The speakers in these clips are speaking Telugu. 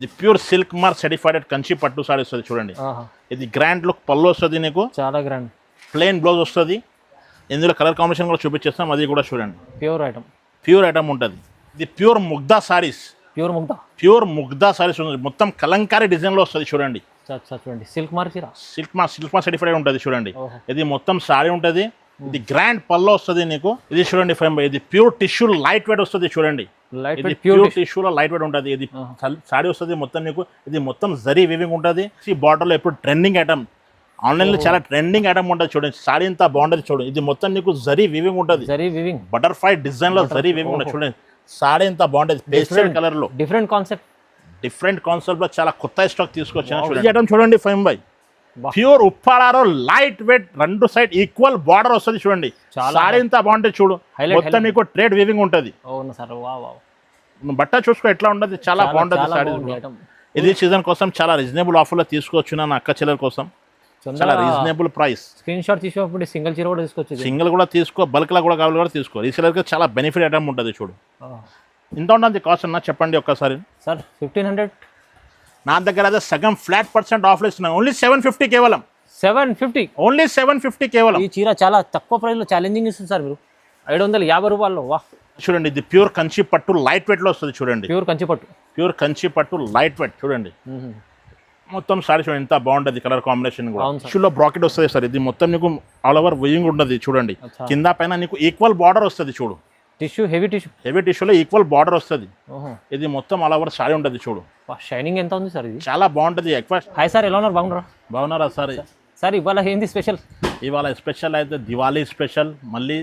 ఇది pure silk mark certified Kanchi పట్టు సారీ వస్తుంది చూడండి. ఇది గ్రాండ్ లుక్ పళ్ళు వస్తుంది, నీకు చాలా గ్రాండ్ ప్లెయిన్ బ్లౌజ్ వస్తుంది. ఇందులో కలర్ కాంబినేషన్ కూడా చూపించేస్తాం, అది కూడా చూడండి. ప్యూర్ ఐటమ్ ఉంటుంది. ఇది ప్యూర్ ముగ్ధా సారీస్. ప్యూర్ ముగ్ధా సారీస్ మొత్తం కలంకారీ డిజైన్లో వస్తుంది చూడండి. చూడండి సిల్క్ మార్క్ సర్టిఫైడ్ ఉంటుంది చూడండి. ఇది మొత్తం సారీ ఉంటుంది. ఇది గ్రాండ్ పల్లో వస్తుంది నీకు. ఇది చూడండి ఇది ప్యూర్ టిష్యూ లైట్ వెయిట్ వస్తుంది చూడండి. ప్యూర్ టిష్యూలో లైట్ వెయిట్ ఉంటుంది. ఇది సారీ వస్తుంది మొత్తం నీకు. ఇది మొత్తం జరీ వీవింగ్ ఉంటుంది. ఈ బార్డర్లో ఎప్పుడు ట్రెండింగ్ ఐటమ్, ఆన్లైన్లో చాలా ట్రెండింగ్ ఐటమ్ ఉంటుంది చూడండి. సారీ ఇంత బాగుంటుంది చూడండి. ఇది మొత్తం నీకు జరీ వీవింగ్ ఉంటుంది. బటర్ఫ్లై డిజైన్లో జరీ వీవింగ్ ఉంటుంది చూడండి. సారీ ఇంత బాగుంటుంది పేస్టల్ కలర్లో. డిఫరెంట్ కాన్సెప్ట్ లో చాలా కొత్త స్టాక్ తీసుకొచ్చాను. ఈ ఐటమ్ చూడండి ఫైమ్ బై ప్యూర్ ఉప్పాడారో లైట్ వెయిట్, రెండు సైడ్ ఈక్వల్ బార్డర్ వస్తుంది చూడండి. సారీ ఇంత బాగుంటుంది చూడు. మొత్తం మీకు ట్రేడ్ వీవింగ్ ఉంటుంది. బట్ట చూసుకో ఎట్లా ఉంటుంది, చాలా బాగుంటుంది సారీ. ఇది సీజన్ కోసం చాలా రీజనబుల్ ఆఫర్లో తీసుకోవచ్చు నా అక్క చెల్లెల కోసం. చాలా రీజనబుల్ ప్రైస్. స్క్రీన్ షాట్ తీసుకోవాలి. సింగిల్ చీర కూడా తీసుకోవచ్చు. సింగిల్ కూడా తీసుకో, బల్క్ లా కూడా కావాలి కూడా తీసుకో. రీసేలర్కి చాలా బెనిఫిట్ ఐటమ్ ఉంటుంది చూడు. ఎంత ఉంటుంది కాస్ట్ అన్న చెప్పండి ఒక్కసారి. సార్ 1500. నా దగ్గర అయితే సగం ఫ్లాట్ % ఆఫర్ ఇస్తున్నాను. ఓన్లీ 750 కేవలం. 750 ఓన్లీ 750 కేవలం. ఈ చీర చాలా తక్కువ ప్రైస్లో ఛాలెంజింగ్ ఇస్తుంది సార్ మీరు. 550 రూపాయల్లో. వా చూడండి, ఇది ప్యూర్ కంచి పట్టు లైట్ వెయిట్లో వస్తుంది చూడండి. ప్యూర్ కంచి పట్టు లైట్ వెయిట్ చూడండి. మొత్తం సారీ చూడండి ఎంత బాగుంటుంది. కలర్ కాంబినేషన్ కూడా టిష్యూలో బ్రాకెట్ వస్తుంది సార్. ఇది మొత్తం నీకు ఆల్ ఓవర్ వీవింగ్ ఉంటుంది చూడండి. కింద పైన నీకు ఈక్వల్ బార్డర్ వస్తుంది చూడు. హెవీ టిష్యూలో ఈక్వల్ బార్డర్ వస్తుంది. ఇది మొత్తం ఆల్ ఓవర్ సారీ ఉంటుంది చూడు. షైనింగ్ ఎంత ఉంది సార్. ఇది చాలా బాగుంటుంది. హాయ్ సార్, ఎలా ఉన్నారు? బాగున్నారా సార్? సార్ ఇవాళ ఏంది స్పెషల్? ఇవాళ స్పెషల్ అయితే దివాళీ స్పెషల్. మళ్ళీ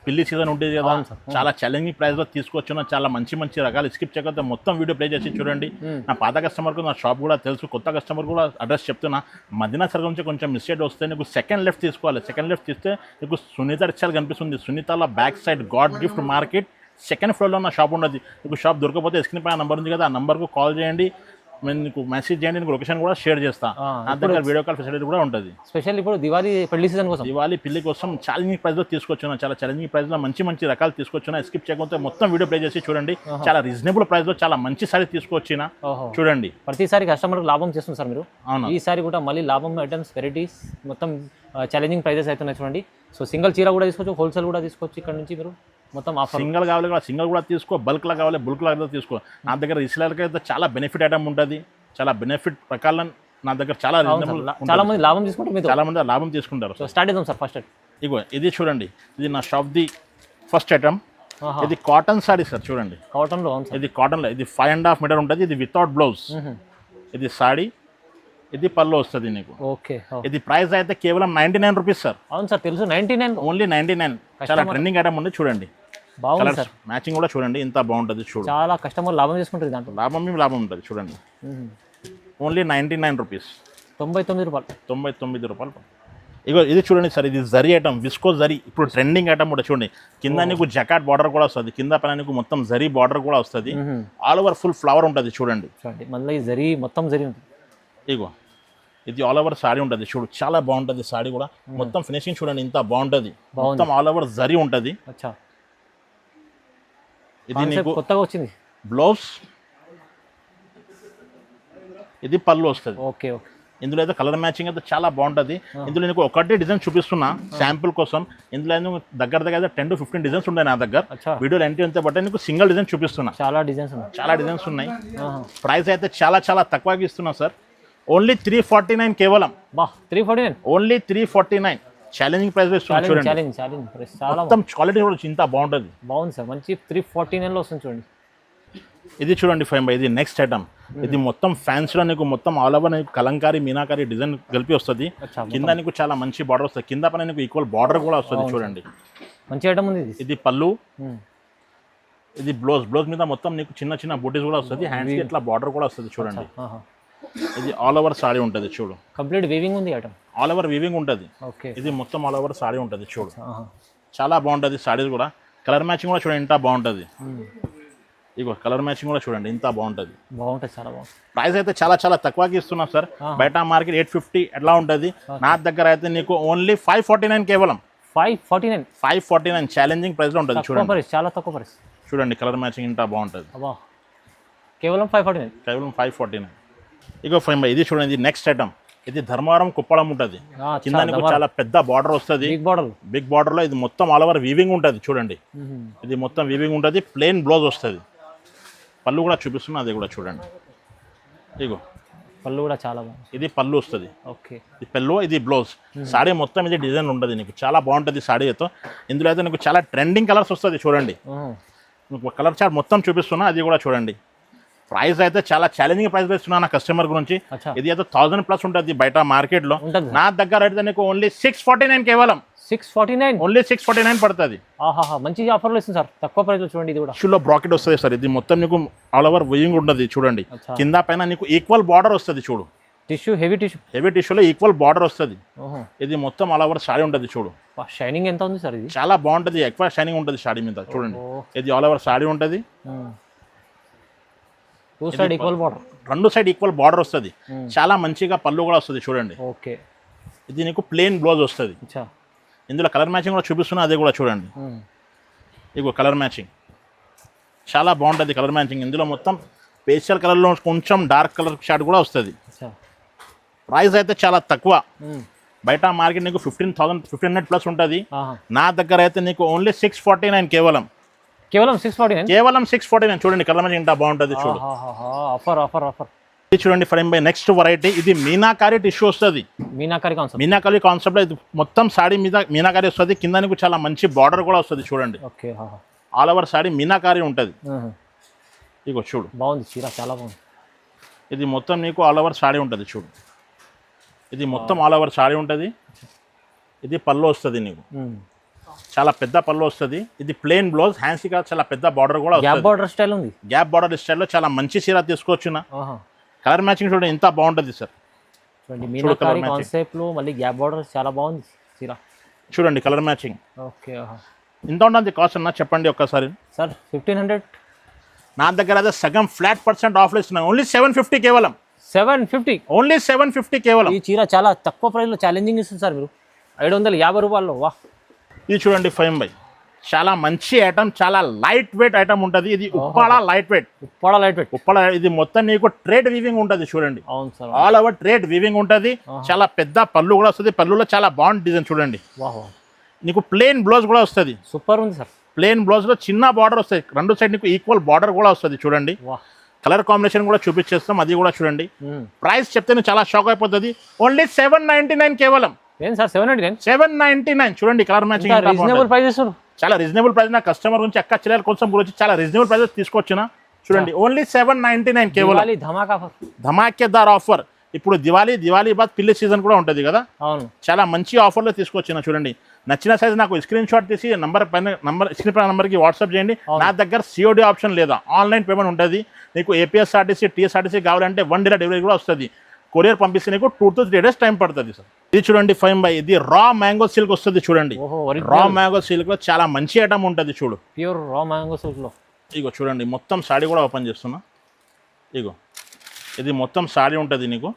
పిల్లి సీజన్ ఉంటుంది కదా, చాలా ఛాలెంజింగ్ ప్రైస్ లో తీసుకొచ్చిన చాలా మంచి రకాలు. స్కిప్ చేయకపోతే మొత్తం వీడియో ప్లే చేసి చూడండి. నా పాత కస్టమర్కు నా షాప్ కూడా తెలుసు, కొత్త కస్టమర్ కూడా అడ్రస్ చెప్తున్నా. మదీనా సర్కిల్ నుంచి కొంచెం మిస్టేక్ వస్తే నీకు సెకండ్ లెఫ్ట్ తీసుకోవాలి. సెకండ్ లెఫ్ట్ తీస్తే నీకు సునీత రిక్షాలు కనిపిస్తుంది. సునీతలో back side God gift market second ఫ్లోర్లో ఉన్న షాప్ ఉన్నది. మీకు షాప్ దొరకకపోతే స్క్రీన్ పైన నంబర్ ఉంది కదా, ఆ నంబర్కు కాల్ చేయండి, మీకు మెసేజ్ చేయండి, నీకు లొకేషన్ కూడా షేర్ చేస్తాను. నా దగ్గర వీడియో కాల్ ఫెసిలిటీ కూడా ఉంటుంది. స్పెషల్ ఇప్పుడు దివాళీ పెళ్లి సీజన్ కోసం, దివాళీ పెళ్లి కోసం ఛాలెంజింగ్ ప్రైస్లో తీసుకొచ్చున్నా. చాలా ఛాలెంజింగ్ ప్రైస్లో మంచి రకాలు తీసుకొచ్చున్నా. స్కిప్ చేయకపోతే మొత్తం వీడియో ప్లే చేసి చూడండి. చాలా రీజనబుల్ ప్రైస్లో చాలా మంచి సారీ తీసుకొచ్చినా చూడండి. ప్రతిసారి కస్టమర్కి లాభం చేస్తుంది సార్ మీరు. అవును, ఈసారి కూడా మళ్ళీ లాభం ఐటమ్స్ వెరైటీస్ మొత్తం ఛాలెంజింగ్ ప్రైజెస్ అవుతున్నాయి చూడండి. సో సింగిల్ చీర కూడా తీసుకోవచ్చు, హోల్సేల్ కూడా తీసుకోవచ్చు. ఇక్కడ నుంచి మీరు మొత్తం ఆఫర్. సింగిల్ కావాలి కూడా సింగిల్ కూడా తీసుకో, బల్క్లా కావాలి బల్క్లా తీసుకో. నా దగ్గర రీసేలర్కి అయితే చాలా బెనిఫిట్ ఐటమ్ ఉంటుంది. చాలా బెనిఫిట్ ప్రకారం నా దగ్గర చాలా మంది లాభం తీసుకుంటారు. చాలా మంది లాభం తీసుకుంటారు. సో స్టార్ట్ చేద్దాం సార్. ఫస్ట్ ఇగో ఇది చూడండి, ఇది నా షాప్ ది ఫస్ట్ ఐటమ్. ఇది కాటన్ సారీ సార్ చూడండి. కాటన్లో ఇది కాటన్లో ఇది 5.5 మీటర్ ఉంటుంది. ఇది వితౌట్ బ్లౌజ్. ఇది సారీ, ఇది పళ్ళు వస్తుంది నీకు. ఓకే, ఇది ప్రైస్ అయితే కేవలం 99 రూపీస్ సార్. అవును సార్ తెలుసు, 99 ఓన్లీ 99. చాలా ట్రెండింగ్ ఐటమ్ ఉంది చూడండి. బాగుంది సార్. మ్యాచింగ్ కూడా చూడండి ఎంత బాగుంటుంది చూడండి. చాలా కస్టమర్ లాభం చేసుకుంటారు దాంట్లో. లాభం ఉంటుంది చూడండి. Only 99 rupees. 99 రూపాయలు. ఇగో ఇది చూడండి సార్, ఇది జరీ ఐటమ్, విస్కో జరీ. ఇప్పుడు ట్రెండింగ్ ఐటమ్ కూడా చూడండి. కింద నీకు జకాట్ బార్డర్ కూడా వస్తుంది, కింద పైన నీకు మొత్తం జరీ బార్డర్ కూడా వస్తుంది. ఆల్ ఓవర్ ఫుల్ ఫ్లవర్ ఉంటుంది చూడండి. మళ్ళీ జరీ మొత్తం జరీ ఉంటుంది. ఇగో ఇది ఆల్ ఓవర్ సారీ ఉంటుంది చూడు, చాలా బాగుంటుంది సారీ కూడా. మొత్తం ఫినిషింగ్ చూడండి ఇంత బాగుంటుంది. మొత్తం ఆల్ ఓవర్ జరీ ఉంటుంది. ఇది నీకు కొత్తగా వచ్చింది. బ్లౌజ్, ఇది పళ్ళు వస్తుంది. ఓకే, ఇందులో అయితే కలర్ మ్యాచింగ్ అయితే చాలా బాగుంటుంది. ఇందులో నీకు ఒకటే డిజైన్ చూపిస్తున్నా శాంపుల్ కోసం. ఇందులో దగ్గర అయితే 10 to 15 డిజైన్స్ ఉన్నాయి నా దగ్గర. వీడియోలో ఎంట్రీ అంతే బట్ నీకు సింగిల్ డిజైన్ చూపిస్తున్నా. చాలా డిజైన్స్ ఉన్నాయి. ప్రైస్ అయితే చాలా తక్కువగా ఇస్తున్నా సార్. ఓన్లీ 349 కేవలం. 349 ఓన్లీ 349. ఛాలెంజింగ్ ప్రైస్ చూడండి. మొత్తం క్వాలిటీ కూడా ఇంత బాగుంటుంది. బాగుంది సార్, మంచి 349లో వస్తుంది చూడండి. ఇది చూడండి ఫైమ్, ఇది నెక్స్ట్ ఐటమ్. ఇది మొత్తం ఫ్యాన్సీలో నీకు మొత్తం ఆల్ ఓవర్ నీకు కలంకారీ మీనాకారీ డిజైన్ కలిపి వస్తుంది. కింద నీకు చాలా మంచి బార్డర్ వస్తుంది. కింద పైన నీకు ఈక్వల్ బార్డర్ కూడా వస్తుంది చూడండి. మంచి ఐటమ్ ఉంది. ఇది పళ్ళు, ఇది బ్లౌజ్ మీద మొత్తం నీకు చిన్న బూటీస్ కూడా వస్తుంది. హ్యాండ్స్కి ఇట్లా బార్డర్ కూడా వస్తుంది చూడండి. ఇది ఆల్ ఓవర్ సారీ ఉంటుంది చూడు. కంప్లీట్ వీవింగ్ ఉంది ఐటమ్. ఆల్ ఓవర్ వీవింగ్ ఉంటుంది. ఇది మొత్తం ఆల్ ఓవర్ సారీ ఉంటుంది చూడు. చాలా బాగుంటుంది సారీస్ కూడా. కలర్ మ్యాచింగ్ కూడా చూడండి ఎంత బాగుంటుంది. ఇగో కలర్ మ్యాచింగ్ కూడా చూడండి ఎంత బాగుంటుంది. చాలా బాగుంది. ప్రైస్ అయితే చాలా తక్కువకి ఇస్తున్నాం సార్. బయట మార్కెట్ 850 ఎట్లా ఉంటుంది. నా దగ్గర అయితే నీకు ఓన్లీ 549 కేవలం. 549 ఛాలెంజింగ్ ప్రైస్ లో ఉంటుంది చూడండి. చాలా తక్కువ ప్రైస్. చూడండి కలర్ మ్యాచింగ్ ఎంత బాగుంటుంది. కేవలం 549. కేవలం 549. ఇగో ఫైన్ బై, ఇది చూడండి, ఇది నెక్స్ట్ ఐటమ్. ఇది ధర్మవరం కుప్పడం ఉంటుంది. కింద నీకు చాలా పెద్ద బార్డర్ వస్తుంది, బిగ్ బార్డర్ లో. ఇది మొత్తం ఆల్ ఓవర్ వీవింగ్ ఉంటుంది చూడండి. ఇది మొత్తం వీవింగ్ ఉంటుంది, ప్లెయిన్ బ్లౌజ్ వస్తుంది. పళ్ళు కూడా చూపిస్తున్నా, అది కూడా చూడండి. ఇగో పళ్ళు కూడా చాలా బాగుంది. ఇది పళ్ళు వస్తుంది. ఓకే, ఇది పళ్ళు, ఇది బ్లౌజ్. సాడీ మొత్తం ఇది డిజైన్ ఉంటుంది నీకు, చాలా బాగుంటుంది సాడీ అయితే. ఇందులో అయితే నీకు చాలా ట్రెండింగ్ కలర్స్ వస్తుంది చూడండి. మీకు కలర్ చార్ట్ మొత్తం చూపిస్తున్నా, అది కూడా చూడండి. ప్రైస్ అయితే చాలా ఛాలెంజింగ్ ప్రైస్ ఇస్తున్నా నా కస్టమర్ గురించి. ఇది అయితే 1000+ ఉంటుంది బయట మార్కెట్ లో. నా దగ్గర అయితే నీకు ఓన్లీ 649, కేవలం 649, ఓన్లీ 649 పడుతుంది. మంచి ఆఫర్లో ఇస్తుంది సార్, తక్కువ ప్రైస్ లో చూడండి. ఇది కూడా షూలో బ్రాకెట్ వస్తుంది సార్. ఇది మొత్తం నీకు ఆల్ ఓవర్ వీవింగ్ ఉంటుంది చూడండి. కింద పైన నీకు ఈక్వల్ బార్డర్ వస్తుంది చూడు. టిష్యూ, హెవీ టిష్యూలో ఈక్వల్ బార్డర్ వస్తుంది. ఇది మొత్తం ఆల్ ఓవర్ సారీ ఉంటుంది చూడు. షైనింగ్ ఎంత ఉంది సార్? ఇది చాలా బాగుంటుంది, ఎక్కువ షైనింగ్ ఉంటుంది సారీ మీద చూడండి. ఇది ఆల్ ఓవర్ సారీ ఉంటుంది. రెండు సైడ్ ఈక్వల్ బార్డర్ వస్తుంది. చాలా మంచిగా పళ్ళు కూడా వస్తుంది చూడండి. ఓకే, ఇది నీకు ప్లెయిన్ బ్లౌజ్ వస్తుంది. ఇందులో కలర్ మ్యాచింగ్ కూడా చూపిస్తున్నా, అది కూడా చూడండి. ఇగో కలర్ మ్యాచింగ్ చాలా బాగుంటుంది. కలర్ మ్యాచింగ్ ఇందులో మొత్తం పేస్టల్ కలర్లో కొంచెం డార్క్ కలర్ షార్ట్ కూడా వస్తుంది. ప్రైస్ అయితే చాలా తక్కువ. బయట మార్కెట్ నీకు 1500+ ఉంటుంది. నా దగ్గర అయితే నీకు ఓన్లీ 649, కేవలం 649. చూడండి కలర్ మ్యాచింగ్ ఎంత బాగుంటుంది చూడు. ఆఫర్ ఇది చూడండి ఫ్రెండ్ బై, నెక్స్ట్ వెరైటీ. ఇది మీనాకారి టిష్యూ వస్తుంది. మీనాకారి కాన్సెప్ట్. ఇది మొత్తం సాడీ మీద మీనాకారి వస్తుంది. కింద నీకు చాలా మంచి బార్డర్ కూడా వస్తుంది చూడండి. ఆల్ ఓవర్ సాడీ మీనాకారి ఉంటుంది. ఇగో చూడు, బాగుంది చీర, చాలా బాగుంది. ఇది మొత్తం నీకు ఆల్ ఓవర్ సాడీ ఉంటుంది చూడు. ఇది మొత్తం ఆల్ ఓవర్ సాడీ ఉంటుంది. ఇది పళ్ళు వస్తుంది నీకు, చాలా పెద్ద పళ్ళు వస్తుంది. ఇది ప్లెయిన్ బ్లౌజ్, హ్యాండ్స్ గా చాలా పెద్ద బార్డర్ కూడా వస్తుంది. గ్యాప్ బార్డర్ స్టైల్లో చాలా మంచి చీర తీసుకోవచ్చు. కలర్ మ్యాచింగ్ చూడండి ఎంత బాగుంటుంది సార్. చాలా బాగుంది చీర చూడండి. కలర్ మ్యాచింగ్ ఎంత ఉంటుంది కాస్ట్ అన్న చెప్పండి ఒక్కసారి. సార్ 1500. నా దగ్గర అయితే సగం ఫ్లాట్ % ఆఫ్లో ఇస్తున్నాను. ఓన్లీ 750, కేవలం 750. ఓన్లీ 750 కేవలం. ఈ చీర చాలా తక్కువ ప్రైస్ లో ఛాలెంజింగ్ ఇస్తుంది సార్ మీరు. 550 రూపాయల్లో. వా, ఇది చూడండి ఫైమ్ బై, చాలా మంచి ఐటమ్, చాలా లైట్ వెయిట్ ఐటమ్ ఉంటుంది. ఇది ఉప్పాడ లైట్ వెయిట్. ఇది మొత్తం నీకు ట్రేడ్ వీవింగ్ ఉంటుంది చూడండి. అవును sir, all over trade weaving ఉంటుంది. చాలా పెద్ద పళ్ళు కూడా వస్తుంది. పళ్ళులో చాలా బాగుంది డిజైన్ చూడండి. నీకు ప్లెయిన్ బ్లౌజ్ కూడా వస్తుంది. సూపర్ ఉంది సార్. ప్లెయిన్ బ్లౌజ్ లో చిన్న బార్డర్ వస్తుంది, రెండు సైడ్ నీకు ఈక్వల్ బార్డర్ కూడా వస్తుంది చూడండి. కలర్ కాంబినేషన్ కూడా చూపించేస్తాం, అది కూడా చూడండి. ప్రైస్ చెప్తే చాలా షాక్ అయిపోతుంది. ఓన్లీ 799, కేవలం. సార్ 799 చూడండి. కలర్ మ్యాచింగ్ చాలా రీజనబుల్ ప్రైస్. నా కస్టమర్ గురించి అక్క చెల్లెల కోసం గురించి చాలా రీజనబుల్ ప్రైస్ తీసుకొచ్చిన చూడండి. ఓన్లీ 799, కేవలం. ధమాకేదార్ ఆఫర్. ఇప్పుడు దివాళీ బాద్ పిల్లి సీజన్ కూడా ఉంటుంది కదా. చాలా మంచి ఆఫర్లో తీసుకొచ్చిన చూడండి. నచ్చిన సైజ్ నాకు స్క్రీన్ షాట్ తీసి స్క్రీన్ పైన నంబర్కి వాట్సాప్ చేయండి. నా దగ్గర COD ఆప్షన్ లేదా ఆన్లైన్ పేమెంట్ ఉంటుంది. నీకు APSRTC TSRTC కావాలంటే 1 డే డెలివరీ కూడా వస్తుంది. కొరియర్ పంపిస్తే నీకు 2 to 3 days టైం పడుతుంది సార్. ఇది చూడండి ఫైమ్ బై, ఇది రా మ్యాంగో సిల్క్ వస్తుంది చూడండి. రా మ్యాంగో సిల్క్ లో చాలా మంచి ఐటమ్ ఉంటుంది చూడు. ప్యూర్ రా మ్యాంగో సిల్క్ లో. ఇగో చూడండి, మొత్తం సాడీ కూడా ఓపెన్ చేస్తున్నా. ఇగో ఇది మొత్తం సాడీ ఉంటుంది నీకు.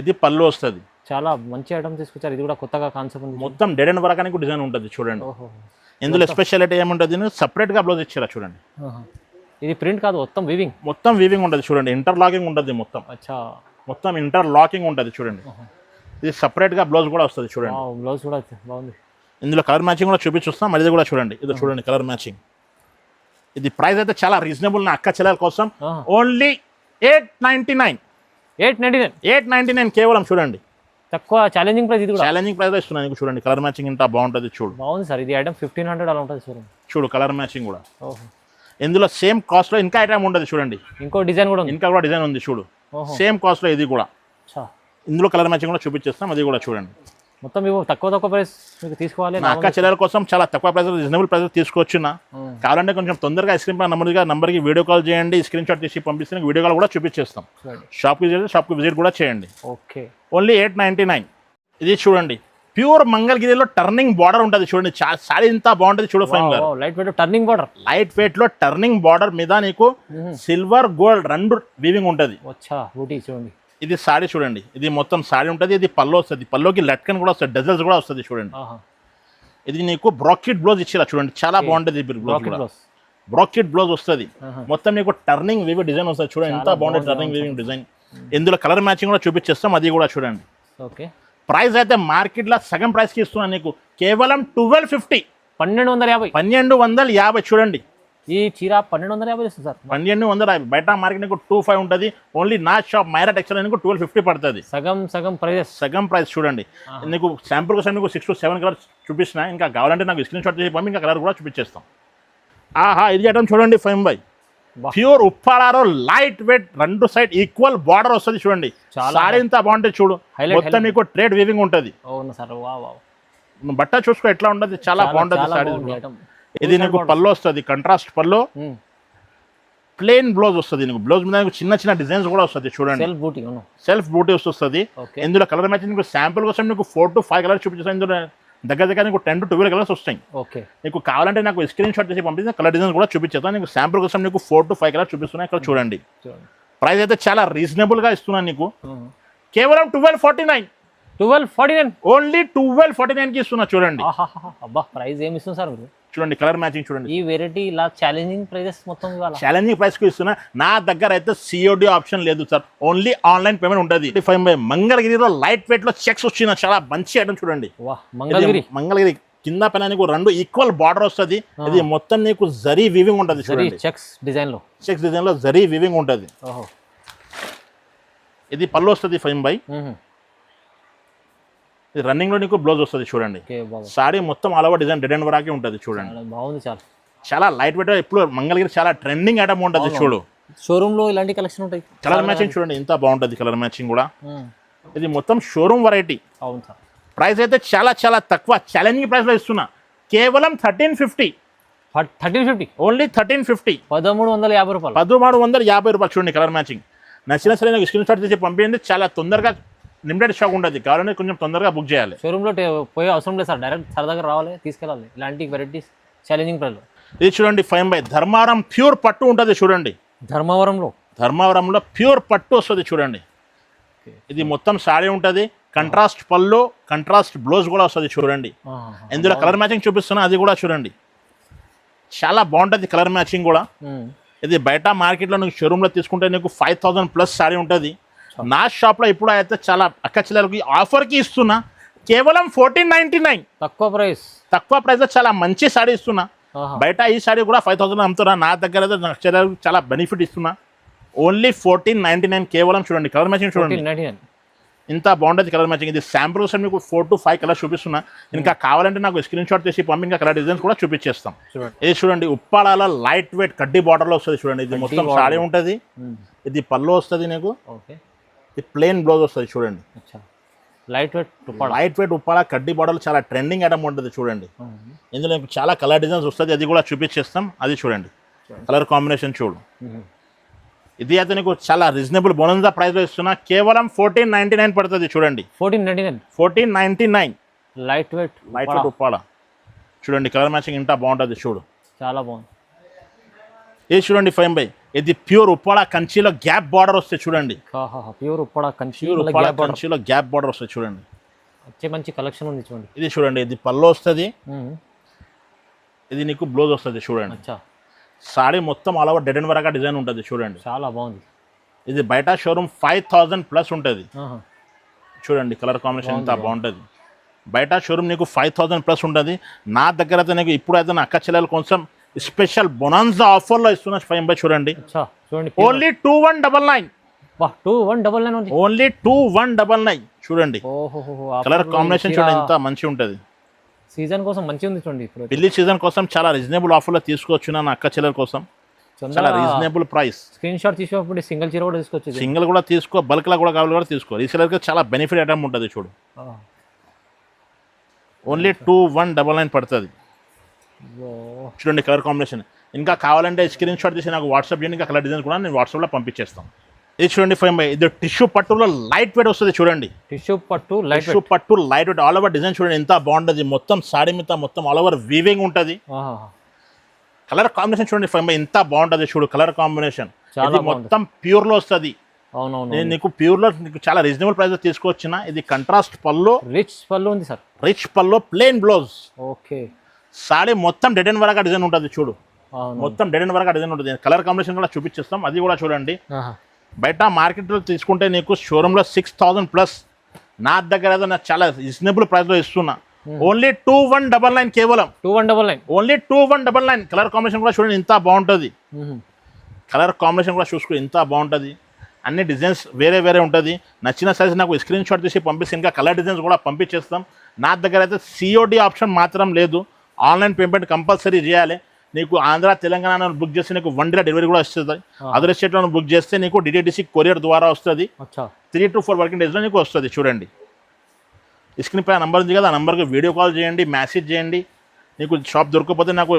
ఇది పళ్ళు వస్తుంది. చాలా మంచి ఐటమ్ తీసుకొచ్చారు. ఇది కూడా కొత్తగా కాన్సెప్ట్ ఉంది. మొత్తం డెడ్ అండ్ వరకు నీకు డిజైన్ ఉంటుంది చూడండి. ఇందులో స్పెషాలిటీ ఏముంటుంది, సపరేట్ గా బ్లౌజ్ ఇచ్చారా చూడండి. ఇది ప్రింట్ కాదు, మొత్తం వీవింగ్ ఉంటుంది చూడండి. ఇంటర్లాకింగ్ ఉంటుంది మొత్తం ఇంటర్లాకింగ్ ఉంటుంది చూడండి. ఇది సపరేట్ గా బ్లౌజ్ కూడా వస్తుంది చూడండి. బ్లౌజ్ కూడా బాగుంది. ఇందులో కలర్ మ్యాచింగ్ కూడా చూపిస్తాం, అది కూడా చూడండి. ఇది చూడండి కలర్ మ్యాచింగ్. ఇది ప్రైస్ అయితే చాలా రీజనబుల్. నా అక్క చెల్లెల కోసం ఓన్లీ 899, కేవలం. చూడండి తక్కువ ఛాలెంజింగ్ ప్రైస్. ఇది కూడా ఛాలెంజింగ్ ప్రైస్ ఇస్తున్నాను చూడండి. కలర్ మ్యాచింగ్ ఇంత బాగుంటుంది చూడు. బాగుంది సార్. ఇది ఐటమ్ 1500 అలా ఉంటుంది చూడండి. చూడు కలర్ మ్యాచింగ్ కూడా. ఇందులో సేమ్ కాస్ట్ లో ఇంకా ఐటమ్ ఉంటుంది చూడండి. ఇంకో డిజైన్ కూడా డిజైన్ ఉంది చూడు. సేమ్ కాస్ట్ లో ఇది కూడా. ఇందులో కలర్ మ్యాచింగ్ కూడా చూపించేస్తాం, అది కూడా చూడండి. మొత్తం మీకు తక్కువ ప్రైస్ మీకు తీసుకోవాలి. నా అక్క చెల్లెల కోసం చాలా తక్కువ ప్రైస్, రీజనబుల్ ప్రైస్ తీసుకొచ్చిన. కావాలంటే కొంచెం తొందరగా స్క్రీన్ పై నంబర్కి వీడియో కాల్ చేయండి. స్క్రీన్ షాట్ తీసి పంపిస్తే వీడియో కాల్ కూడా చూపించేస్తాం. షాప్కి విజిట్ కూడా చేయండి. Okay, only 899. ఇది చూడండి, ప్యూర్ మంగళగిరిలో టర్నింగ్ బార్డర్ ఉంటుంది చూడండి. సారీ ఇంత బాగుంటుంది చూడు. Light weight turning border. Light weight లో టర్నింగ్ బార్డర్ మీద నీకు సిల్వర్ గోల్డ్ రెండు వీవింగ్ ఉంటుంది. చూడండి ఇది సారీ చూడండి. ఇది మొత్తం సారీ ఉంటుంది. ఇది పల్లో వస్తుంది. పల్లోకి లట్కన్ కూడా వస్తుంది, డజల్స్ కూడా వస్తుంది చూడండి. ఇది నీకు బ్రాకెట్ బ్లౌజ్ ఇచ్చిరా చూడండి. చాలా బాగుంటుంది బ్లౌజ్ కూడా. బ్రాకెట్ బ్లౌజ్ వస్తుంది మొత్తం నీకు టర్నింగ్ వీవింగ్ డిజైన్ వస్తుంది చూడండి ఎంత బాగుంటుంది టర్నింగ్ వీవింగ్ డిజైన్ ఇందులో కలర్ మ్యాచింగ్ కూడా చూపించేస్తాం అది కూడా చూడండి ఓకే ప్రైస్ అయితే మార్కెట్లో సగం ప్రైస్కి ఇస్తున్నాను నీకు కేవలం 1250 1250 చూడండి ఈ చీర 1250 వస్తుంది సార్ 1250 బయట మార్కెట్ నీకు 25 ఉంటుంది ఓన్లీ నా షాప్ మైరా టెక్స్టైల్ నీకు 1250 పడుతుంది సగం ప్రైస్ చూడండి నీకు శాంపుల్ కోసం నీకు 6 to 7 కలర్స్ చూపిస్తున్నా ఇంకా కావాలంటే నాకు స్క్రీన్ షాట్ చేసి పంపి ఇంకా కలర్ కూడా చూపించేస్తాం ఆహా ఇది ఐటమ్ చూడండి ఫైమ్ బై ప్యూర్ ఉప్పాడారో లైట్ వెయిట్ రెండు సైడ్ ఈక్వల్ బార్డర్ వస్తుంది చూడండి సారీ ఇంత బాగుంటుంది చూడు మొత్తం నీకు ట్రేడ్ వీవింగ్ ఉంటుంది బట్ట చూసుకో ఎట్లా ఉంటుంది చాలా బాగుంటుంది సారీ ఇది నీకు పళ్ళు వస్తుంది కంట్రాస్ట్ పళ్ళు ప్లెయిన్ బ్లౌజ్ వస్తుంది నీకు బ్లౌజ్ మీద చిన్న చిన్న డిజైన్స్ కూడా వస్తుంది చూడండి సెల్ఫ్ బూటీ వస్తుంది ఇందులో కలర్ మ్యాచింగ్ నీకు శాంపుల్ కోసం నీకు 4 to 5 కలర్స్ చూపిస్తాను ఇందులో దగ్గర నీకు 10 to 12 కలర్స్ వస్తాయి నీకు కావాలంటే నాకు స్క్రీన్ షాట్ చేసి పంపిస్తే కలర్ డిజైన్స్ కూడా చూపించేస్తాను నీకు శాంపుల్ కోసం నీకు 4 to 5 కలర్స్ చూపిస్తున్నాయి ఇక్కడ చూడండి ప్రైస్ అయితే చాలా రీజనబుల్గా ఇస్తున్నాను నీకు కేవలం 1249 ఓన్లీ 1249కి ఇస్తున్నా చూడండి అబ్బా ప్రైస్ ఏమి ఇస్తుంది సార్ మీరు చూడండి కలర్ మ్యాచింగ్ చూడండి ఈ వెరైటీ ఇలా ఛాలెంజింగ్ ప్రైజెస్ మొత్తం ఛాలెంజింగ్ ప్రైస్ కి ఇస్తున్నా నా దగ్గర అయితే COD ఆప్షన్ లేదు సార్ ఓన్లీ ఆన్లైన్ పేమెంట్ ఉంటుంది మంగళగిరిలో లైట్ వెయిట్ లో చెక్స్ వచ్చిన చాలా మంచి ఐటమ్ చూడండి మంగళగిరి కింద పైన నీకు రెండు ఈక్వల్ బార్డర్ వస్తుంది ఇది మొత్తం నీకు జరీ వీవింగ్ ఉంటుంది చూడండి చెక్స్ డిజైన్ లో జరీ వీవింగ్ ఉంటుంది ఇది పళ్ళు వస్తుంది ఫైమ్ బై ఇది రన్నింగ్ లో నీకు బ్లౌజ్ వస్తుంది చూడండి సారీ మొత్తం ఆల్ ఓవర్ డిజైన్ డెడ్ అండ్ వరాకి ఉంటుంది చూడండి బాగుంది చాలా లైట్ వెయిట్ ఇప్పుడు మంగళగిరి చాలా ట్రెండింగ్ ఐటమ్ ఉంటుంది చూడు షోరూమ్ లో ఇలాంటి కలెక్షన్ ఉంటాయి కలర్ మ్యాచింగ్ చూడండి ఎంత బాగుంటుంది కలర్ మ్యాచింగ్ కూడా ఇది మొత్తం షోరూమ్ వెరైటీ అవును సార్ ప్రైస్ అయితే చాలా చాలా తక్కువ ఛాలెంజింగ్ ప్రైస్ లో ఇస్తున్నా కేవలం 1350 ఓన్లీ 1350 1350 చూడండి కలర్ మ్యాచింగ్ నచ్చిన సరే నాకు స్క్రీన్ షాట్ చేసి పంపించండి చాలా తొందరగా లిమిటెడ్ స్టాక్ ఉంటుంది కావాలంటే కొంచెం తొందరగా బుక్ చేయాలి షోరూమ్లో పోయే అవసరం లేదు సార్ డైరెక్ట్ సరదాగా రావాలి తీసుకెళ్ళాలి ఇలాంటి వెరైటీస్ ఛాలెంజింగ్ ప్రైస్లో ఇది చూడండి ఫైమ్ బై ధర్మవరం ప్యూర్ పట్టు ఉంటుంది చూడండి ధర్మవరంలో ప్యూర్ పట్టు వస్తుంది చూడండి ఇది మొత్తం సారీ ఉంటుంది కంట్రాస్ట్ పళ్ళు కంట్రాస్ట్ బ్లౌజ్ కూడా వస్తుంది చూడండి ఇందులో కలర్ మ్యాచింగ్ చూపిస్తున్నా అది కూడా చూడండి చాలా బాగుంటుంది కలర్ మ్యాచింగ్ కూడా ఇది బయట మార్కెట్లో నీకు షోరూమ్లో తీసుకుంటే నీకు 5000+ సారీ ఉంటుంది నా షాప్లో ఇప్పుడు అయితే చాలా అక్కచెల్లెలకి ఆఫర్కి ఇస్తున్నా కేవలం 1499 తక్కువ ప్రైస్ చాలా మంచి సారీ ఇస్తున్నా బయట ఈ సారీ కూడా 5000 అమ్ముతున్నా నా దగ్గర అయితే అక్కచెల్లెలకు చాలా బెనిఫిట్ ఇస్తున్నా ఓన్లీ 1499 కేవలం చూడండి కలర్ మ్యాచింగ్ చూడండి ఇంత బాగుంటుంది కలర్ మ్యాచింగ్ ఇది శాంపుల్ కోసం మీకు 4 to 5 కలర్స్ చూపిస్తున్నా ఇంకా కావాలంటే నాకు స్క్రీన్ షాట్ చేసి పంపి ఇంకా కలర్ డిజైన్స్ కూడా చూపించేస్తాం ఇది చూడండి ఉప్పాడాల లైట్ వెయిట్ కడ్డీ బార్డర్లో వస్తుంది చూడండి ఇది మొత్తం సారీ ఉంటుంది ఇది పళ్ళు వస్తుంది నీకు ఇది ప్లెయిన్ బ్లౌజ్ వస్తుంది చూడండి లైట్ వెయిట్ ఉప్పాడ కడ్డీ బార్డర్ చాలా ట్రెండింగ్ ఐటమ్ ఉంటుంది చూడండి ఇందులో చాలా కలర్ డిజైన్స్ వస్తుంది అది కూడా చూపించేస్తాం అది చూడండి కలర్ కాంబినేషన్ చూడు ఇది అయితే నీకు చాలా రీజనబుల్ బోనస్ ప్రైస్ లో ఇస్తున్నా కేవలం 1499 పడుతుంది చూడండి 1499 లైట్ వెయిట్ ఉప్పాడ చూడండి కలర్ మ్యాచింగ్ ఇంత బాగుంటుంది చూడు చాలా బాగుంది ఇది చూడండి ఫైమ్ బై ఇది ప్యూర్ ఉప్పాడ కంచిలో గ్యాప్ బార్డర్ వస్తుంది చూడండి ప్యూర్ ఉప్పాడ కంచిలో గ్యాప్ బార్డర్ వస్తుంది చూడండి మంచి కలెక్షన్ ఉంది చూడండి ఇది చూడండి ఇది పళ్ళు వస్తుంది ఇది నీకు బ్లౌజ్ వస్తుంది చూడండి సారీ మొత్తం ఆల్ ఓవర్ డెడ్ అండ్ వరగా డిజైన్ ఉంటుంది చూడండి చాలా బాగుంది ఇది బయట షోరూమ్ 5000+ ఉంటుంది చూడండి కలర్ కాంబినేషన్ ఎంత బాగుంటుంది బయట షోరూమ్ నీకు 5000+ ఉంటుంది నా దగ్గర అయితే నీకు ఇప్పుడు అయితే నా అక్క చెల్లెల కోసం స్పెషల్ బొనాన్సా ఆఫర్లో ఇస్తున్నా ఫైమ్ బై చూడండి ఓన్లీ 2199 ఓన్లీ 2199 చూడండి కలర్ కాంబినేషన్ చూడండి ఎంత మంచి ఉంటుంది సీజన్ కోసం మంచి ఉంది చూడండి ఇప్పుడు పెళ్లి సీజన్ కోసం చాలా రీజనబుల్ ఆఫర్లో తీసుకోవచ్చు నా అక్క చెల్లెల కోసం చాలా రీజనబుల్ ప్రైస్ స్క్రీన్ షాట్ తీసుకోకపోతే సింగిల్ చీర కూడా తీసుకోవచ్చు సింగిల్ కూడా తీసుకో బల్క్లా కూడా కావాలి కూడా తీసుకో రీసేలర్కి చాలా బెనిఫిట్ ఐటమ్ ఉంటుంది చూడు ఓన్లీ 2199 పడుతుంది చూడండి కలర్ కాంబినేషన్ ఇంకా కావాలంటే స్క్రీన్ షాట్ తీసి నాకు వాట్సాప్ చేయండి ఇంకా కలర్ డిజైన్ కూడా నేను వాట్సాప్లో పంపించేస్తాను ఇది చూడండి ఫైమ్ బై ఇది టిష్యూ పట్టులో లైట్ వెయిట్ వస్తుంది చూడండి టిష్యూ పట్టు light weight all over design చూడండి ఎంత బాగుంటుంది మొత్తం సారీ మీద మొత్తం ఆల్ ఓవర్ వీవింగ్ ఉంటుంది కలర్ కాంబినేషన్ చూడండి ఫైమ్ బై ఎంత బాగుంటుంది చూడు కలర్ కాంబినేషన్ మొత్తం ప్యూర్ లో వస్తుంది నేను నీకు ప్యూర్ లో నీకు చాలా రీజనబుల్ ప్రైస్ తీసుకొచ్చిన ఇది కంట్రాస్ట్ పళ్ళు రిచ్ పళ్ళు ఉంది సార్ రిచ్ పళ్ళు ప్లెయిన్ బ్లౌజ్ ఓకే సారీ మొత్తం డెడ్ అండ్ వరగా డిజైన్ ఉంటుంది చూడు మొత్తం డెడ్ అండ్ వరకు డిజైన్ ఉంటుంది. కలర్ కాంబినేషన్ కూడా చూపించేస్తాం, అది కూడా చూడండి. బయట మార్కెట్లో తీసుకుంటే నీకు షోరూంలో 6000+, నా దగ్గర ఏదో నాకు చాలా రీజనబుల్ ప్రైస్లో ఇస్తున్నా. ఓన్లీ 2199 కేవలం 2199, ఓన్లీ 2199. కలర్ కాంబినేషన్ కూడా చూడండి ఇంత బాగుంటుంది. కలర్ కాంబినేషన్ కూడా చూసుకో ఇంత బాగుంటుంది. అన్ని డిజైన్స్ వేరే వేరే ఉంటుంది. నచ్చిన సైజ్ నాకు స్క్రీన్ షాట్ తీసి పంపిస్తే ఇంకా కలర్ డిజైన్స్ కూడా పంపించేస్తాం. నా దగ్గర అయితే COD ఆప్షన్ మాత్రం లేదు, ఆన్లైన్ పేమెంట్ కంపల్సరీ చేయాలి. నీకు ఆంధ్ర తెలంగాణ బుక్ చేస్తే నీకు 1 డే డెలివరీ కూడా వస్తుంది. అదర్ స్టేట్లో బుక్ చేస్తే నీకు DTDC కొరియర్ ద్వారా వస్తుంది. 3 to 4 వర్కింగ్ డేస్లో నీకు వస్తుంది. చూడండి స్క్రీన్ పై నంబర్ ఉంది కదా, ఆ నెంబర్కి వీడియో కాల్ చేయండి, మెసేజ్ చేయండి. నీకు షాప్ దొరకకపోతే నాకు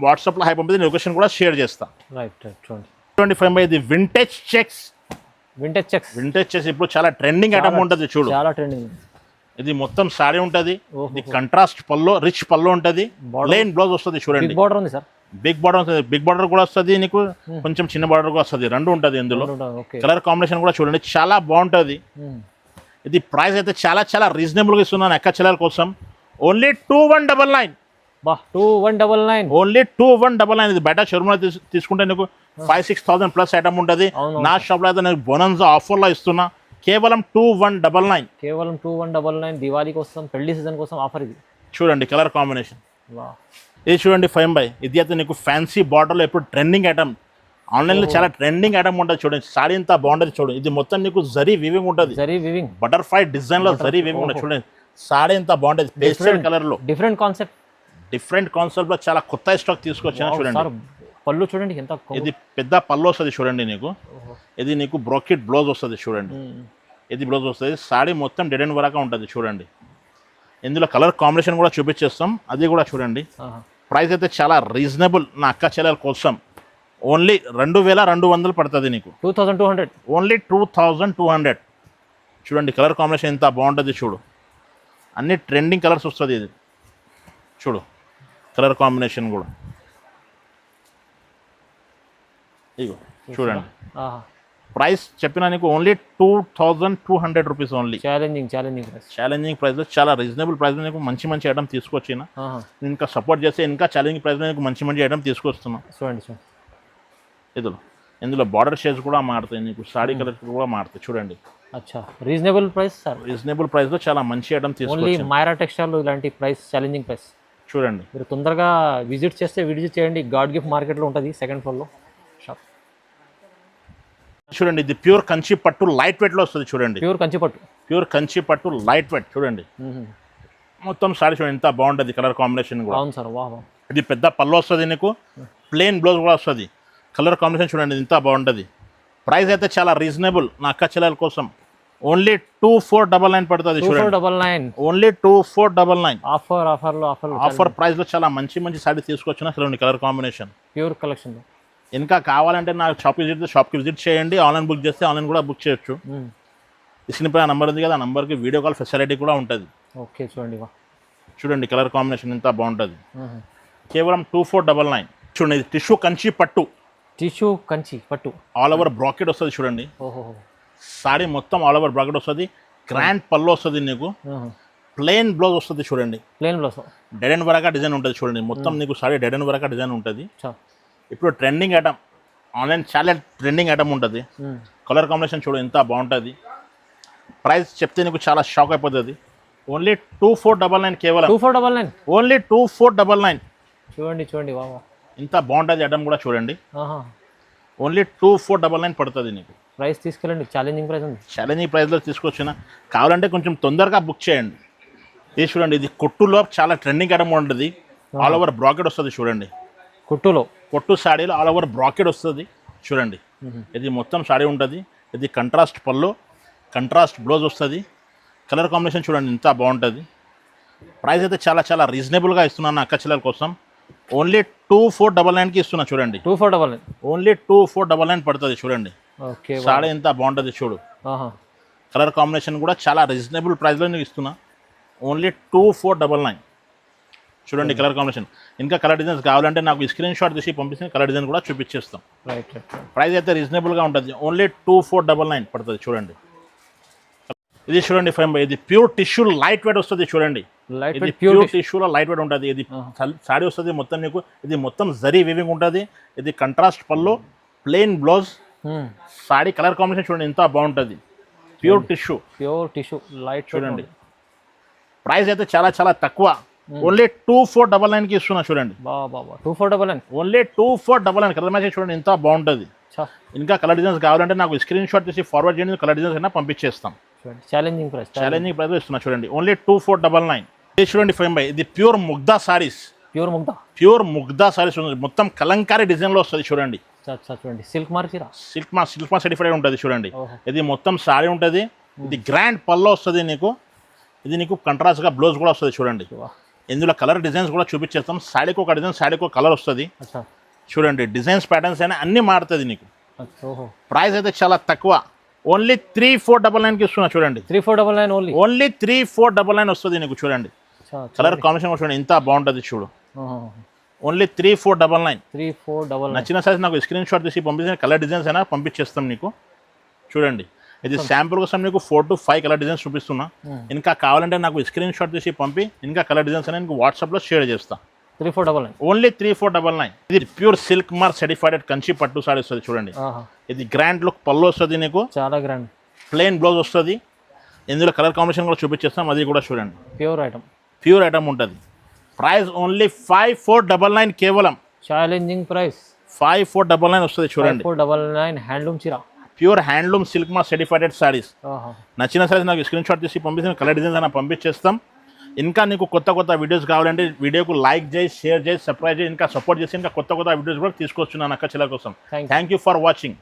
వాట్సాప్లో హై పంపితే లొకేషన్ కూడా షేర్ చేస్తాను. రైట్ చూడండి 25 ఇది వింటేజ్ చెక్స్. వింటేజ్ చెక్స్ ఇప్పుడు చాలా ట్రెండింగ్ ఐటమ్ ఉంటుంది. చూడు చాలా ట్రెండింగ్. ఇది మొత్తం సారీ ఉంటుంది. ఇది కంట్రాస్ట్ పల్లో, రిచ్ పల్లో ఉంటుంది. ప్లెయిన్ బ్లౌజ్ వస్తుంది. చూడండి బార్డర్ ఉంది సార్, బిగ్ బార్డర్ ఉంటుంది. బిగ్ బార్డర్ కూడా వస్తుంది నీకు, కొంచెం చిన్న బార్డర్ కూడా వస్తుంది. రెండు ఉంటుంది ఇందులో. కలర్ కాంబినేషన్ కూడా చూడండి చాలా బాగుంటుంది. ఇది ప్రైస్ అయితే చాలా చాలా రీజనబుల్గా ఇస్తున్నాను అక్క చెల్లెల కోసం. ఓన్లీ 2199. 2199, ఓన్లీ 2199. ఇది బయట షోరూమ్లో తీసుకుంటే నీకు 5,000-6,000+ ఐటమ్ ఉంటుంది. నా షాప్లో అయితే నేను బోనన్సా ఆఫర్లో ఇస్తున్నా కేవలం 2199. కేవలం 2199. దివాళీ కోసం, పెళ్లి సీజన్ కోసం ఆఫర్ ఇది. చూడండి కలర్ కాంబినేషన్. ఇది చూడండి 5/, ఇది అయితే నీకు ఫ్యాన్సీ బార్డర్లో ఎప్పుడు ట్రెండింగ్ ఐటమ్. ఆన్లైన్లో చాలా ట్రెండింగ్ ఐటమ్ ఉంటుంది. చూడండి సారీ ఇంత బాగుంటుంది. చూడండి ఇది మొత్తం నీకు జరీ వీవింగ్ ఉంటుంది. బటర్ఫ్లై డిజైన్లో జరీ వీవింగ్ ఉంటుంది. చూడండి సారీ ఇంత బాగుంటుంది. పేస్టల్ కలర్లో డిఫరెంట్ కాన్సెప్ట్లో చాలా కొత్త స్టాక్ తీసుకొచ్చాను. చూడండి పళ్ళు చూడండి ఎంత, ఇది పెద్ద పళ్ళు వస్తుంది. చూడండి నీకు ఇది నీకు బ్రోకెట్ బ్లౌజ్ వస్తుంది. చూడండి ఇది బ్లౌజ్ వస్తుంది. సారీ మొత్తం డెడ్ అండ్ వరకు ఉంటుంది. చూడండి ఇందులో కలర్ కాంబినేషన్ కూడా చూపించేస్తాం, అది కూడా చూడండి. ప్రైస్ అయితే చాలా రీజనబుల్ నా అక్క చెల్లెల కోసం. ఓన్లీ 2200 పడుతుంది నీకు. 2200, ఓన్లీ 2200. చూడండి కలర్ కాంబినేషన్ ఎంత బాగుంటుంది. చూడు అన్ని ట్రెండింగ్ కలర్స్ వస్తుంది. ఇది చూడు కలర్ కాంబినేషన్ కూడా ఇగో చూడండి. ప్రైస్ చెప్పినా నీకు ఓన్లీ 2200 రూపీస్. ఓన్లీ ఛాలెంజింగ్ ప్రైస్లో చాలా రీజనబుల్ ప్రైస్లో నీకు మంచి మంచి ఐటమ్ తీసుకొచ్చిన. ఇంకా సపోర్ట్ చేస్తే ఇంకా ఛాలెంజింగ్ ప్రైస్లో నీకు మంచి మంచి ఐటమ్ తీసుకొస్తున్నా. చూడండి ఇందులో బార్డర్ షేడ్స్ కూడా మారుతాయి. నీకు సారీ కలర్ కూడా మారుతాయి. చూడండి రీజనబుల్ ప్రైస్ సార్. రీజనబుల్ ప్రైస్లో చాలా మంచి ఐటమ్ తీసుకొచ్చి. మైరా టెక్స్టైల్ ఇలాంటి ప్రైస్, ఛాలెంజింగ్ ప్రైస్. చూడండి మీరు తొందరగా విజిట్ చేయండి. గాడ్ గిఫ్ట్ మార్కెట్లో ఉంటుంది, 2nd ఫ్లోర్లో షాప్. చూడండి ఇది ప్యూర్ కంచి పట్టు లైట్ వెయిట్లో వస్తుంది. చూడండి ప్యూర్ కంచి పట్టు లైట్ వెయిట్. చూడండి మొత్తం సారీ చూడండి ఎంత బాగుంటుంది. కలర్ కాంబినేషన్ కూడా అవును సార్. ఇది పెద్ద పళ్ళు వస్తుంది నీకు, ప్లెయిన్ బ్లౌజ్ కూడా వస్తుంది. కలర్ కాంబినేషన్ చూడండి ఎంత బాగుంటుంది. ప్రైస్ అయితే చాలా రీజనబుల్ నా అక్క చెల్లెల కోసం. ఓన్లీ 2499 పడుతుంది. చూడండి ఓన్లీ 2499. ఆఫర్ ప్రైస్లో చాలా మంచి మంచి సారీ తీసుకొచ్చిన. చూడండి కలర్ కాంబినేషన్ ప్యూర్ కలెక్షన్. ఇంకా కావాలంటే నా షాప్కి విజిట్ చేయండి. ఆన్లైన్ బుక్ చేస్తే ఆన్లైన్ కూడా బుక్ చేయొచ్చు. ఇస్క్రీన్ పై నెంబర్ ఉంది కదా, ఆ నెంబర్కి వీడియో కాల్ ఫెసిలిటీ కూడా ఉంటుంది. ఓకే చూడండి కలర్ కాంబినేషన్ ఎంత బాగుంటుంది. కేవలం 2499. చూడండి ఇది టిష్యూ కంచి పట్టు ఆల్ ఓవర్ బ్రాకెట్ వస్తుంది. చూడండి సారీ మొత్తం ఆల్ ఓవర్ బ్రాకెట్ వస్తుంది. గ్రాండ్ పళ్ళు వస్తుంది నీకు, ప్లెయిన్ బ్లౌజ్ వస్తుంది. చూడండి డెడ్ అండ్ వరకు డిజైన్ ఉంటుంది. చూడండి మొత్తం నీకు సారీ డెడ్ అండ్ వరకు డిజైన్ ఉంటుంది. ఇప్పుడు ట్రెండింగ్ ఐటమ్, ఆన్లైన్ చాలా ట్రెండింగ్ ఐటమ్ ఉంటుంది. కలర్ కాంబినేషన్ చూడు ఎంత బాగుంటుంది. ప్రైస్ చెప్తే నీకు చాలా షాక్ అయిపోతుంది. ఓన్లీ 2499 కేవలం. ఓన్లీ 2499. చూడండి ఇంత బాగుంటుంది ఐటమ్ కూడా. చూడండి ఓన్లీ 2499 పడుతుంది నీకు. ప్రైస్ తీసుకెళ్ళండి, ఛాలెంజింగ్ ప్రైస్లో తీసుకొచ్చిన. కావాలంటే కొంచెం తొందరగా బుక్ చేయండి. ఇది చూడండి ఇది కొట్టులో చాలా ట్రెండింగ్ ఐటమ్ ఉంటుంది. ఆల్ ఓవర్ బ్రాకెట్ వస్తుంది. చూడండి కొట్టు సాడీలో ఆల్ ఓవర్ బ్రాకెట్ వస్తుంది. చూడండి ఇది మొత్తం సాడీ ఉంటుంది. ఇది కంట్రాస్ట్ పళ్ళు, కంట్రాస్ట్ బ్లౌజ్ వస్తుంది. కలర్ కాంబినేషన్ చూడండి ఎంత బాగుంటుంది. ప్రైస్ అయితే చాలా చాలా రీజనబుల్గా ఇస్తున్నాను అక్క చెల్లెల కోసం. ఓన్లీ 2499కి ఇస్తున్నా. చూడండి 2499. ఓన్లీ 2499 పడుతుంది. చూడండి సాడీ ఎంత బాగుంటుంది. చూడు కలర్ కాంబినేషన్ కూడా చాలా రీజనబుల్ ప్రైస్లో నీకు ఇస్తున్నా. ఓన్లీ 2499. చూడండి కలర్ కాంబినేషన్. ఇంకా కలర్ డిజైన్స్ కావాలంటే నాకు స్క్రీన్ షాట్ తీసి పంపిస్తే కలర్ డిజైన్ కూడా చూపించేస్తాం. ప్రైస్ అయితే రీజనబుల్గా ఉంటుంది. ఓన్లీ 2499 పడుతుంది. చూడండి ఇది చూడండి 5/, ఇది ప్యూర్ టిష్యూ లైట్ వెయిట్ వస్తుంది. చూడండి లైట్ ఇది వెయిట్ ప్యూర్ ప్యూర్ టిష్యూలో లైట్ వెయిట్ ఉంటుంది. ఇది సాడీ వస్తుంది మొత్తం నీకు. ఇది మొత్తం జరీ వీవింగ్ ఉంటుంది. ఇది కంట్రాస్ట్ పళ్ళు, plain blouse, saree colour combination చూడండి ఎంత బాగుంటుంది. ప్యూర్ టిష్యూ లైట్ చూడండి. ప్రైస్ అయితే చాలా చాలా తక్కువ. ఓన్లీ 2499కి ఇస్తున్నా చూడండి. బాబా 2499 ఓన్లీ 2499 కలర్ మ్యాచ్ చూడండి ఎంత బాగుంటుంది. ఇంకా కలర్ డిజైన్స్ కావాలంటే నాకు స్క్రీన్ షాట్ తీసి ఫార్వర్డ్ చేయండి, కలర్ డిజైన్స్ అయినా పంపించేస్తాం. ఛాలెంజింగ్ ప్రైస్ ఇస్తున్నా చూడండి. ఓన్లీ 2499. ఇది చూడండి ఫైమ్ బై, ఇది ప్యూర్ ముగ్దా సారీస్. ప్యూర్ ముగ్దా సారీస్ మొత్తం కలంకారీ డిజైన్ లో వస్తుంది చూడండి. చూడండి సిల్క్ మార్క్ సర్టిఫైడ్ ఉంటుంది చూడండి. ఇది మొత్తం సారీ ఉంటుంది. ఇది గ్రాండ్ పల్లో వస్తుంది నీకు. ఇది నీకు కంట్రాస్ట్ గా బ్లౌజ్ కూడా వస్తుంది చూడండి. ఇందులో కలర్ డిజైన్స్ కూడా చూపించేస్తాం. సాడీకి ఒక డిజైన్, సాడీకి ఒక కలర్ వస్తుంది చూడండి. డిజైన్స్ ప్యాటర్న్స్ అయినా అన్ని మారుతుంది నీకు. ప్రైస్ అయితే చాలా తక్కువ. ఓన్లీ 3499కి ఇస్తున్నా చూడండి. 3499 ఓన్లీ 3499 వస్తుంది నీకు చూడండి. కలర్ కాంబినేషన్ కూడా చూడండి ఎంత బాగుంటుంది చూడు. ఓన్లీ 3499. నచ్చిన సైజ్ నాకు స్క్రీన్ షాట్ తీసి పంపించిన కలర్ డిజైన్స్ అయినా పంపించేస్తాం నీకు చూడండి. ఇది శాంపుల్ కోసం నీకు 4 to 5 కలర్ డిజైన్స్ చూపిస్తున్నా. ఇంకా కావాలంటే నాకు స్క్రీన్ షాట్ తీసి పంపి ఇంకా కలర్ డిజైన్స్ అయినా నీకు వాట్సాప్లో షేర్ చేస్తా. 3499 ఓన్లీ 3499. ఇది pure silk mark certified Kanchi పట్టు సారీ వస్తుంది చూడండి. ఇది గ్రాండ్ లుక్ పళ్ళు వస్తుంది నీకు. చాలా గ్రాండ్. ప్లెయిన్ బ్లౌజ్ వస్తుంది. ఇందులో కలర్ కాంబినేషన్ కూడా చూపించేస్తాం, అది కూడా చూడండి. ప్యూర్ ఐటమ్ ఉంటుంది. ప్రైస్ ఓన్లీ 5499 కేవలం. ఛాలెంజింగ్ ప్రైస్ 5499 వస్తుంది చూడండి. 5499 హ్యాండ్లూమ్ చీర. Pure handloom silk mark certified saris. నచ్చిన సారీస్ నాకు స్క్రీన్ షాట్ తీసి పంపించిన కలర్ డిజైన్స్ అయినా పంపించేస్తాం. ఇంకా నీకు కొత్త కొత్త వీడియోస్ కావాలంటే వీడియోకు లైక్ చేయి, షేర్ చేయి, సబ్స్క్రైబ్ చేయి, ఇంకా సపోర్ట్ చేసి ఇంకా కొత్త కొత్త వీడియోస్ కూడా తీసుకొస్తున్నాను అక్క చెల్లెల కోసం. Thank you for watching.